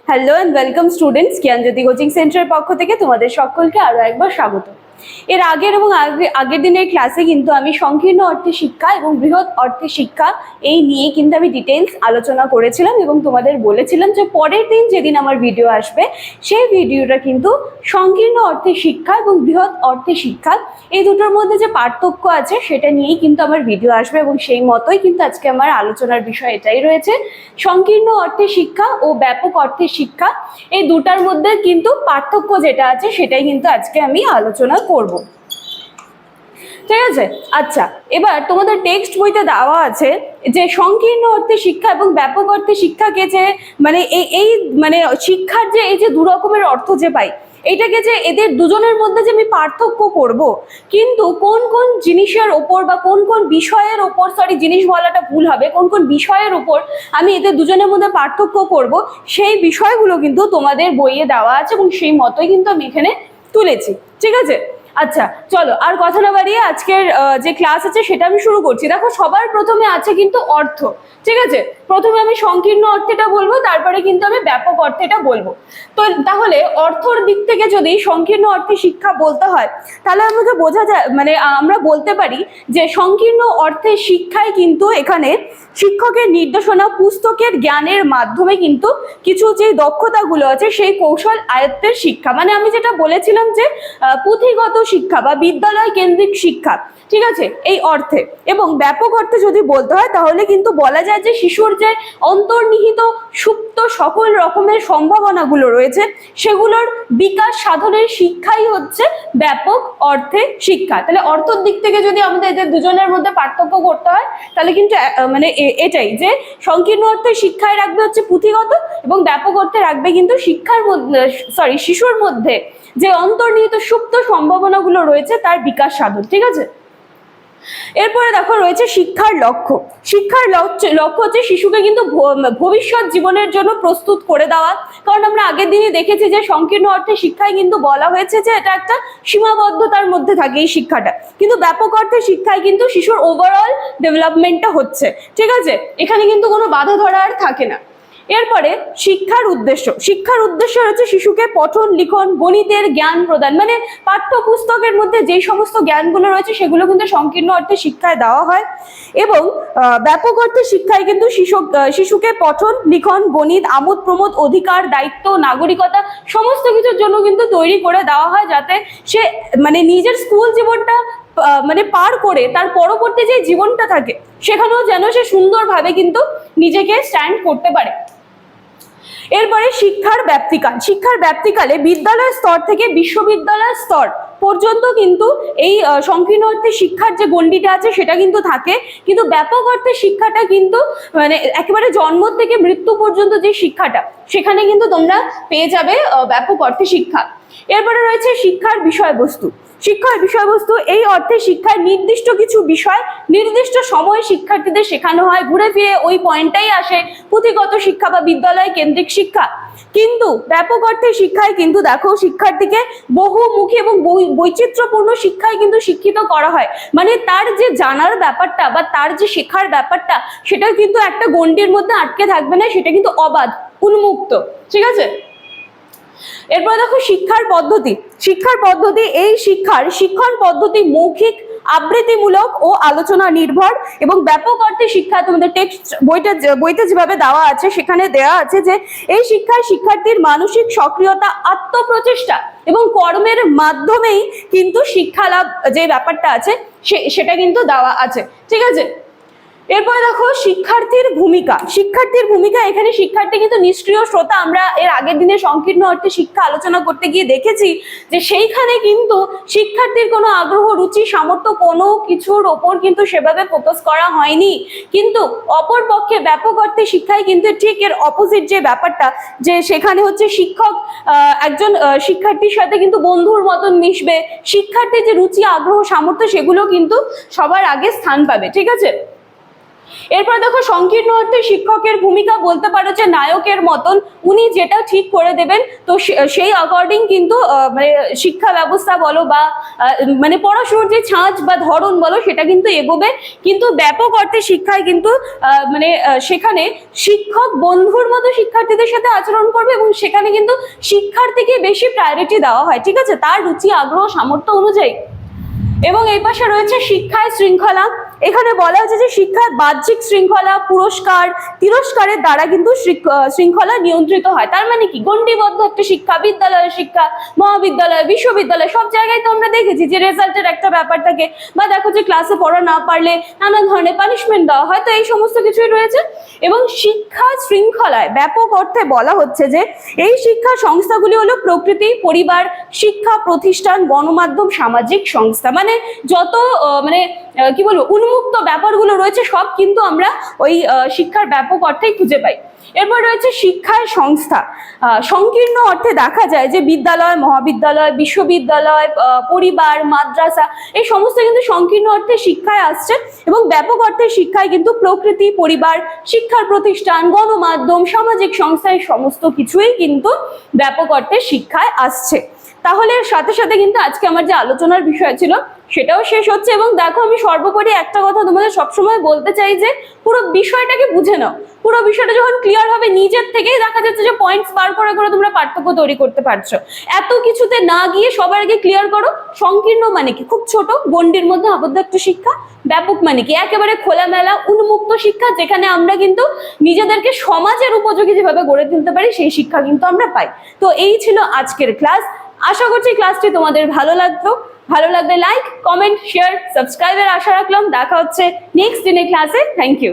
Hello and welcome students, Gyanjyoti coaching সেন্টারের পক্ষ থেকে তোমাদের সকলকে আরও একবার স্বাগত। এর আগের দিনের ক্লাসে কিন্তু আমি সংকীর্ণ অর্থে শিক্ষা এবং বৃহৎ অর্থে শিক্ষা এই নিয়ে কিন্তু আমি ডিটেলস আলোচনা করেছিলাম এবং তোমাদের বলেছিলাম যে পরের দিন যেদিন আমার ভিডিও আসবে সেই ভিডিওটা কিন্তু সংকীর্ণ অর্থে শিক্ষা এবং বৃহৎ অর্থে শিক্ষা এই দুটোর মধ্যে যে পার্থক্য আছে সেটা নিয়েই কিন্তু আমার ভিডিও আসবে এবং সেই মতোই কিন্তু আজকে আমার আলোচনার বিষয় এটাই রয়েছে। সংকীর্ণ অর্থে শিক্ষা ও ব্যাপক অর্থে শিক্ষা এই দুটার মধ্যে কিন্তু পার্থক্য যেটা আছে সেটাই কিন্তু আজকে আমি আলোচনা করব। ঠিক আছে, আচ্ছা, এবার তোমাদের টেক্সট বইতে দেওয়া আছে যে সংকীর্ণ অর্থে শিক্ষা এবং ব্যাপক অর্থে শিক্ষাকে যে মানে এই মানে শিক্ষার যে এই যে দু রকমের অর্থ যে পাই, এইটাকে যে এদের দুজনের মধ্যে যে আমি পার্থক্য করব, কিন্তু কোন কোন জিনিসের ওপর বা কোন কোন বিষয়ের ওপর, জিনিস বলাটা ভুল হবে, কোন কোন বিষয়ের ওপর আমি এদের দুজনের মধ্যে পার্থক্য করব সেই বিষয়গুলো কিন্তু তোমাদের বইয়ে দেওয়া আছে এবং সেই মতোই কিন্তু আমি এখানে তুলেছি। ঠিক আছে, আচ্ছা চলো আর কথা না বাড়িয়ে আজকের যে ক্লাস আছে সেটা আমি শুরু করছি। দেখো সবার প্রথমে আছে কিন্তু অর্থ। ঠিক আছে, প্রথমে আমি সংকীর্ণ অর্থেটা বলবো, তারপরে কিন্তু আমি ব্যাপক অর্থেটা বলবো। তো তাহলে অর্থর দিক থেকে যদি সংকীর্ণ অর্থে শিক্ষা বলতে হয় তাহলে আমাকে বোঝা যায়, মানে আমরা বলতে পারি যে সংকীর্ণ অর্থে শিক্ষায় কিন্তু এখানে শিক্ষকের নির্দেশনা, পুস্তকের জ্ঞানের মাধ্যমে কিন্তু কিছু যে দক্ষতাগুলো আছে সেই কৌশল আয়ত্তের শিক্ষা, মানে আমি যেটা বলেছিলাম যে পুঁথিগত শিক্ষা বা বিদ্যালয় কেন্দ্রিক শিক্ষা। ঠিক আছে, এই অর্থে। এবং ব্যাপক অর্থে যদি বলতে হয় তাহলে কিন্তু বলা যায় যে শিশুর যে অন্তর্নিহিত সুপ্ত সকল রকমের সম্ভাবনাগুলো রয়েছে সেগুলোর বিকাশ সাধনের শিক্ষাই হচ্ছে ব্যাপক অর্থে শিক্ষা। তাহলে অর্থের দিক থেকে যদি আমাদের এদের দুজনের মধ্যে পার্থক্য করতে হয় তাহলে কিন্তু মানে এটাই যে সংকীর্ণ অর্থে শিক্ষায় রাখবে হচ্ছে পুঁথিগত এবং ব্যাপক অর্থে রাখবে কিন্তু শিক্ষার মধ্যে শিশুর মধ্যে যে অন্তর্নিহিত সুপ্ত সম্ভাবনাগুলো রয়েছে তার বিকাশ সাধন। ঠিক আছে, এরপরে দেখো রয়েছে শিক্ষার লক্ষ্য। শিক্ষার লক্ষ্য হচ্ছে শিশুকে কিন্তু ভবিষ্যৎ জীবনের জন্য প্রস্তুত করে দেওয়া। কারণ আমরা আগের দিনই দেখেছি যে সংকীর্ণ অর্থে শিক্ষায় কিন্তু বলা হয়েছে যে এটা একটা সীমাবদ্ধতার মধ্যে থাকে এই শিক্ষাটা, কিন্তু ব্যাপক অর্থে শিক্ষায় কিন্তু শিশুর ওভারঅল ডেভেলপমেন্টটা হচ্ছে। ঠিক আছে, এখানে কিন্তু কোনো বাধা ধরা আর থাকে না। এরপরে শিক্ষার উদ্দেশ্য। শিক্ষার উদ্দেশ্য হচ্ছে শিশুকে পঠন লিখন গণিতের জ্ঞান প্রদান, মানে পাঠ্যপুস্তকের মধ্যে যে সমস্ত জ্ঞানগুলো রয়েছে সেগুলো কিন্তু সংকীর্ণ অর্থে শিক্ষায় দেওয়া হয়। এবং ব্যাপক অর্থে শিক্ষায় কিন্তু শিশুকে পঠন লিখন গণিত আমোদ প্রমোদ অধিকার দায়িত্ব নাগরিকতা সমস্ত কিছুর জন্য কিন্তু তৈরি করে দেওয়া হয়, যাতে সে মানে নিজের স্কুল জীবনটা মানে পার করে তার পরবর্তী যে জীবনটা থাকে সেখানেও যেন সে সুন্দরভাবে কিন্তু নিজেকে স্ট্যান্ড করতে পারে। এরপরে শিক্ষার ব্যাপ্তিকাল। শিক্ষার ব্যাপ্তিকালে বিদ্যালয় স্তর থেকে বিশ্ববিদ্যালয় স্তর পর্যন্ত কিন্তু এই সংকীর্ণ অর্থে শিক্ষার যে গণ্ডিটা আছে সেটা কিন্তু থাকে, কিন্তু ব্যাপক অর্থে শিক্ষাটা কিন্তু মানে একেবারে জন্ম থেকে মৃত্যু পর্যন্ত যে শিক্ষাটা সেখানে কিন্তু তোমরা পেয়ে যাবে ব্যাপক অর্থে শিক্ষা। এরপরে রয়েছে শিক্ষার বিষয়বস্তু। শিক্ষার বিষয়বস্তু এই অর্থে শিক্ষার নির্দিষ্ট কিছু বিষয় নির্দিষ্ট সময়ে শিক্ষার্থীদের শেখানো হয়, ঘুরে ফিরে ওই পয়েন্টটাই আসে পুঁথিগত শিক্ষা বা বিদ্যালয় কেন্দ্রিক শিক্ষা। কিন্তু ব্যাপক অর্থে শিক্ষায় কিন্তু দেখো শিক্ষার্থীকে বহুমুখী এবং বৈচিত্র্যপূর্ণ শিক্ষায় কিন্তু শিক্ষিত করা হয়, মানে তার যে জানার ব্যাপারটা বা তার যে শেখার ব্যাপারটা সেটা কিন্তু একটা গণ্ডির মধ্যে আটকে থাকবে না, সেটা কিন্তু অবাধ উন্মুক্ত। ঠিক আছে, এরপর দেখো শিক্ষার পদ্ধতি। শিক্ষার পদ্ধতি এই শিক্ষণ পদ্ধতি মৌখিক আবৃত্তিমূলক ও আলোচনা নির্ভর। এবং ব্যাপক অর্থে শিক্ষা তোমাদের টেক্সট বইতে যেভাবে দেওয়া আছে সেখানে দেওয়া আছে যে এই শিক্ষায় শিক্ষার্থীর মানসিক সক্রিয়তা আত্মপ্রচেষ্টা এবং কর্মের মাধ্যমেই কিন্তু শিক্ষা লাভ যে ব্যাপারটা আছে সেটা কিন্তু দেওয়া আছে। ঠিক আছে, এরপরে দেখো শিক্ষার্থীর ভূমিকা। শিক্ষার্থীর ভূমিকা, এখানে শিক্ষার্থী কিন্তু নিষ্ক্রিয় শ্রোতা। আমরা এর আগের দিনে সংকীর্ণ অর্থে শিক্ষা আলোচনা করতে গিয়ে দেখেছি যে সেইখানে কিন্তু শিক্ষার্থীর কোনো আগ্রহ রুচি সামর্থ্য কোনো কিছুর ওপর কিন্তু সেভাবে ফোকাস করা হয়নি, কিন্তু অপর পক্ষে ব্যাপক অর্থে শিক্ষায় কিন্তু ঠিক এর অপোজিট যে ব্যাপারটা, যে সেখানে হচ্ছে শিক্ষক একজন শিক্ষার্থীর সাথে কিন্তু বন্ধুর মতন মিশবে, শিক্ষার্থীর যে রুচি আগ্রহ সামর্থ্য সেগুলো কিন্তু সবার আগে স্থান পাবে। ঠিক আছে, এরপর দেখো সংকীর্ণ অর্থে শিক্ষকের ভূমিকা বলতে পারো যে নায়কের মতন, উনি যেটা ঠিক করে দেবেন তো সেই অ্যাকর্ডিং কিন্তু মানে শিক্ষা ব্যবস্থা বলো বা মানে পড়াশোনার যে ছাঁচ বা ধরন বলো সেটা কিন্তু এগোবে। কিন্তু ব্যাপক অর্থে শিক্ষায় কিন্তু মানে সেখানে শিক্ষক বন্ধুর মতো শিক্ষার্থীদের সাথে আচরণ করবে এবং সেখানে কিন্তু শিক্ষার্থীকে বেশি প্রায়োরিটি দেওয়া হয়, ঠিক আছে, তার রুচি আগ্রহ সামর্থ্য অনুযায়ী। এবং এই পাশে রয়েছে শিক্ষায় শৃঙ্খলা। এখানে বলা হয়েছে যে শিক্ষার বাহ্যিক শৃঙ্খলা পুরস্কার তিরস্কারের দ্বারা কিন্তু শৃঙ্খলা নিয়ন্ত্রিত হয়। তার মানে কি, গণ্ডিবদ্ধ একটা শিক্ষা, বিদ্যালয়ের শিক্ষা, মহাবিদ্যালয়, বিশ্ববিদ্যালয় সব জায়গায় তো আমরা দেখেছি যে রেজাল্টের একটা ব্যাপার থাকে, বা দেখো যে ক্লাসে পড়া না পারলে নানান ধরনের পানিশমেন্ট দেওয়া হয়, তো এই সমস্ত কিছুই রয়েছে। এবং শিক্ষা শৃঙ্খলায় ব্যাপক অর্থে বলা হচ্ছে যে এই শিক্ষা সংস্থাগুলি হলো প্রকৃতি, পরিবার, শিক্ষা প্রতিষ্ঠান, গণমাধ্যম, সামাজিক সংস্থা। মানে যত মানে কি বলবো উন্মুক্ত ব্যাপারগুলো রয়েছে সব কিন্তু আমরা ওই শিক্ষার ব্যাপক অর্থেই খুঁজে পাই। এরপর রয়েছে শিক্ষায় সংস্থা। সংকীর্ণ অর্থে দেখা যায় যে বিদ্যালয়, মহাবিদ্যালয়, বিশ্ববিদ্যালয়, পরিবার, মাদ্রাসা এই সমস্ত কিন্তু সংকীর্ণ অর্থে শিক্ষায় আসছে। এবং ব্যাপক অর্থে শিক্ষায় কিন্তু প্রকৃতি, পরিবার, শিক্ষার প্রতিষ্ঠান, গণমাধ্যম, সামাজিক সংস্থা এই সমস্ত কিছুই কিন্তু ব্যাপক অর্থে শিক্ষায় আসছে। তাহলে এর সাথে সাথে কিন্তু আজকে আমার যে আলোচনার বিষয় ছিল সেটাও শেষ হচ্ছে। এবং দেখো আমি সর্বোপরি একটা কথা তোমাদের সবসময় বলতে চাই যে পুরো বিষয়টাকে বুঝে নাও। পুরো বিষয়টা যখন ক্লিয়ার হবে নিজের থেকেই দেখা যাচ্ছে যে পয়েন্টস বার করে করে তোমরা পার্থক্য তৈরি করতে পারছো। এত কিছুতে না গিয়ে সবার আগে ক্লিয়ার করো সংকীর্ণ মানে কি, খুব ছোট গণ্ডির মধ্যে আবদ্ধ একটা শিক্ষা, ব্যাপক মানে কি একেবারে খোলামেলা উন্মুক্ত শিক্ষা, যেখানে আমরা কিন্তু নিজেদেরকে সমাজের উপযোগী যেভাবে গড়ে তুলতে পারি সেই শিক্ষা কিন্তু আমরা পাই। তো এই ছিল আজকের ক্লাস। আশা করছি ক্লাসটি তোমাদের ভালো লাগলো। ভালো লাগলে লাইক, কমেন্ট, শেয়ার, সাবস্ক্রাইবের আশা রাখলাম। দেখা হচ্ছে নেক্সট দিনের ক্লাসে। Thank you.